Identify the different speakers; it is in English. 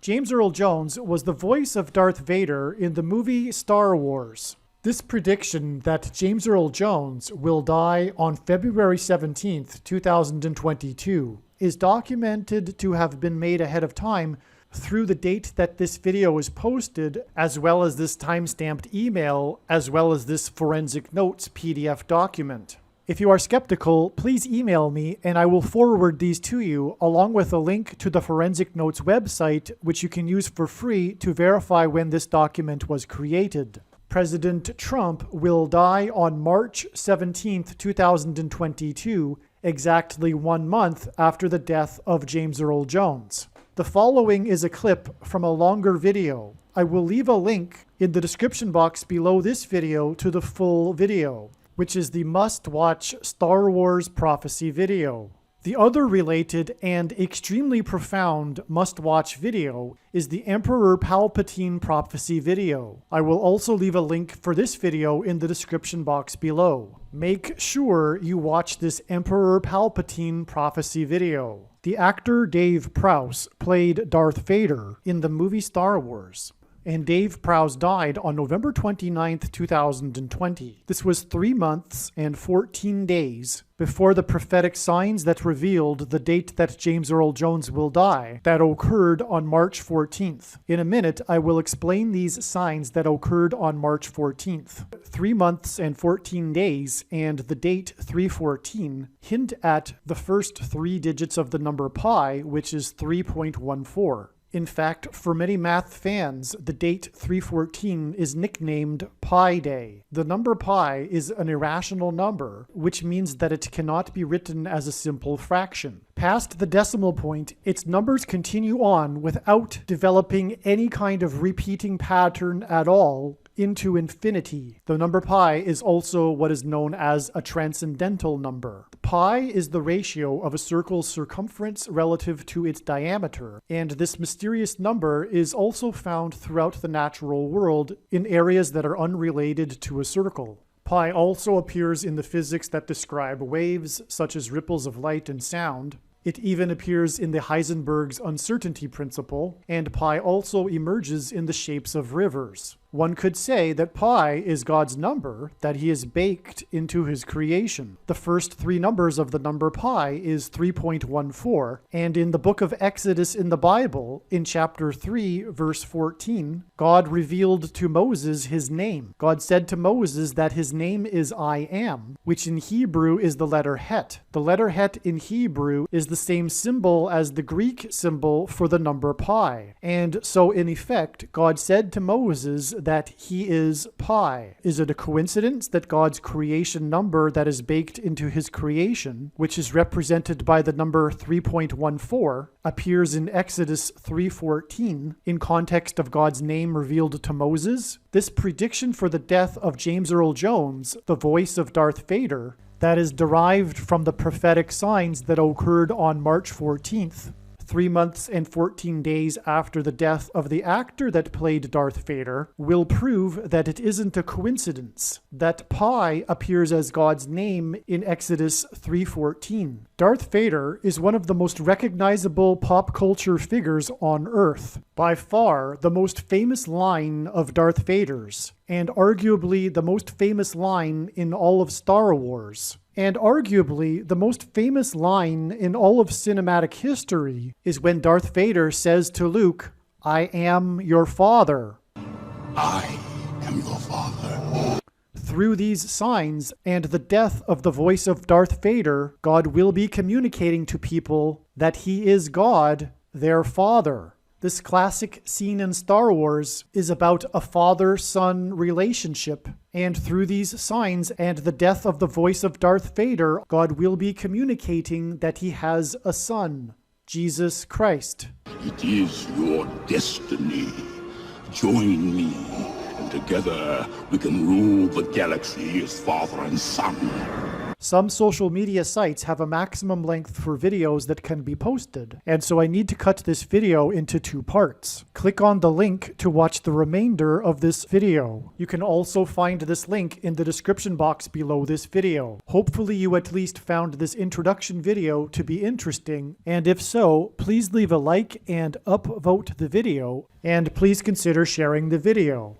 Speaker 1: James Earl Jones was the voice of Darth Vader in the movie Star Wars. This prediction that James Earl Jones will die on February 17th, 2022 is documented to have been made ahead of time through the date that this video is posted, as well as this timestamped email, as well as this forensic notes PDF document. If you are skeptical, please email me and I will forward these to you, along with a link to the Forensic Notes website, which you can use for free to verify when this document was created. President Trump will die on March 17, 2022, exactly 1 month after the death of James Earl Jones. The following is a clip from a longer video. I will leave a link in the description box below this video to the full video, which is the must-watch Star Wars prophecy video. The other related and extremely profound must-watch video is the Emperor Palpatine prophecy video. I will also leave a link for this video in the description box below. Make sure you watch this Emperor Palpatine prophecy video. The actor Dave Prowse played Darth Vader in the movie Star Wars, and Dave Prowse died on November 29th, 2020. This was 3 months and 14 days before the prophetic signs that revealed the date that James Earl Jones will die, that occurred on March 14th. In a minute, I will explain these signs that occurred on March 14th. 3 months and 14 days and the date 314 hint at the first 3 digits of the number pi, which is 3.14. In fact, for many math fans, the date 314 is nicknamed Pi Day. The number pi is an irrational number, which means that it cannot be written as a simple fraction. Past the decimal point, its numbers continue on without developing any kind of repeating pattern at all into infinity. The number pi is also what is known as a transcendental number. Pi is the ratio of a circle's circumference relative to its diameter, and this mysterious number is also found throughout the natural world in areas that are unrelated to a circle. Pi also appears in the physics that describe waves, such as ripples of light and sound. It even appears in the Heisenberg's uncertainty principle, and pi also emerges in the shapes of rivers. One could say that pi is God's number that he has baked into his creation. The first 3 numbers of the number pi is 3.14, and in the book of Exodus in the Bible, in chapter 3, verse 14, God revealed to Moses his name. God said to Moses that his name is I Am, which in Hebrew is the letter Het. The letter Het in Hebrew is the same symbol as the Greek symbol for the number pi. And so in effect, God said to Moses that he is pi. Is it a coincidence that God's creation number that is baked into his creation, which is represented by the number 3.14, appears in Exodus 3:14 in context of God's name revealed to Moses? This prediction for the death of James Earl Jones, the voice of Darth Vader, that is derived from the prophetic signs that occurred on March 14th, 3 months and 14 days after the death of the actor that played Darth Vader, will prove that it isn't a coincidence that pi appears as God's name in Exodus 3:14. Darth Vader is one of the most recognizable pop culture figures on Earth. By far, the most famous line of Darth Vader's, and arguably the most famous line in all of Star Wars. And arguably, the most famous line in all of cinematic history is when Darth Vader says to Luke, "I am your father."
Speaker 2: I am your father.
Speaker 1: Through these signs and the death of the voice of Darth Vader, God will be communicating to people that he is God, their father. This classic scene in Star Wars is about a father-son relationship, and through these signs and the death of the voice of Darth Vader, God will be communicating that he has a son, Jesus Christ.
Speaker 2: It is your destiny. Join me, and together we can rule the galaxy as father and son.
Speaker 1: Some social media sites have a maximum length for videos that can be posted, and so I need to cut this video into 2 parts. Click on the link to watch the remainder of this video. You can also find this link in the description box below this video. Hopefully you at least found this introduction video to be interesting, and if so, please leave a like and upvote the video, and please consider sharing the video.